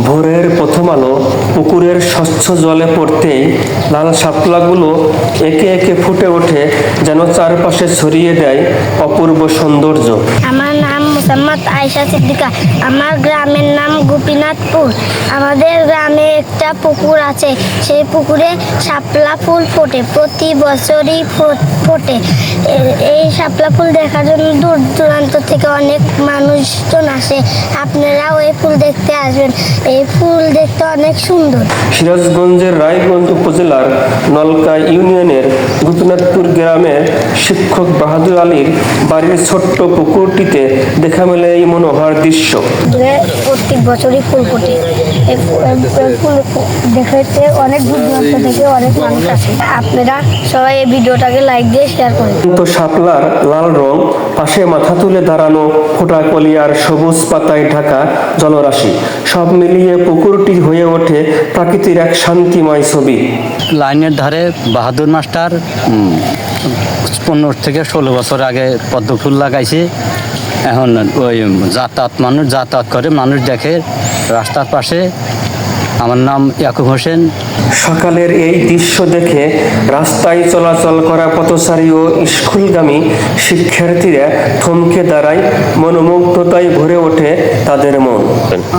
ভোরের প্রথম আলো পুকুরের স্বচ্ছ জলে পড়তেই লাল শাপলাগুলো একে একে ফুটে ওঠে, যেন চারপাশে ছড়িয়ে দেয় অপূর্ব সৌন্দর্য। আমার নাম মোসাম্মদ আয়েশা সিদ্দিকা। আমার গ্রামের নাম গোপীনাথপুর। আমাদের গ্রামে একটা পুকুর আছে, সেই পুকুরে শাপলা ফুল ফোটে, প্রতি বছরই ফোটে। এই শাপলা ফুল দেখার জন্য দূর দূরান্ত থেকে অনেক মানুষজন আসে। আপনারাও এই ফুল দেখতে আসবেন, এই ফুল দেখতে অনেক সুন্দর। সিরাজগঞ্জের রায়গঞ্জ উপজেলার নলকা ইউনিয়নের গোপীনাথপুর গ্রামের শিক্ষক বাহাদুর আলীর বাড়ির ছোট্ট পুকুরটিতে দেখা মেলে এই মনোহর দৃশ্য। প্রত্যেক বছরই ফুল ফোটে। এই ফুল দেখতে অনেক দূর দূরান্ত থেকে অনেক মানুষ আসে। আপনারা সবাই এই ভিডিওটাকে লাইক দিয়ে শেয়ার করেন। তো শাপলার লাল রং, পাশে মাথা তুলে দাঁড়ানো ফোটা কলি আর সবুজ পাতায় ঢাকা জলরাশি, সব মিলিয়ে পুকুরটি হয়ে ওঠে প্রকৃতির এক শান্তিময় ছবি। লাইনের ধারে বাহাদুর মাস্টার 15 থেকে 16 বছর আগে পদ্ম ফুল লাগাইছে। এখন ওই যাতায়াত করে, মানুষ দেখে রাস্তার পাশে। আমার নাম ইয়াকুব হোসেন। সকালের এই দৃশ্য দেখে রাস্তায় চলাচল করা পথচারী ও স্কুলগামী শিক্ষার্থীরা থমকে দাঁড়ায়, মনোমুগ্ধতায় ভরে ওঠে তাদের মন।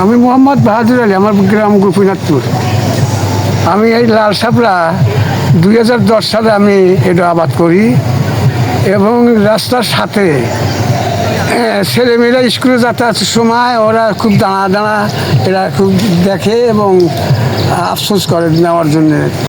আমি মোহাম্মদ বাহাদুর আলী, আমার গ্রাম গোপীনাথপুর। আমি এই লাল শাপলা 2010 সালে আমি এটা আবাদ করি, এবং রাস্তার সাথে ছেলেমেয়েরা স্কুলে যাতায়াতের সময় ওরা খুব দাঁড়া এরা খুব দেখে এবং আফসোস করে নেওয়ার জন্যে।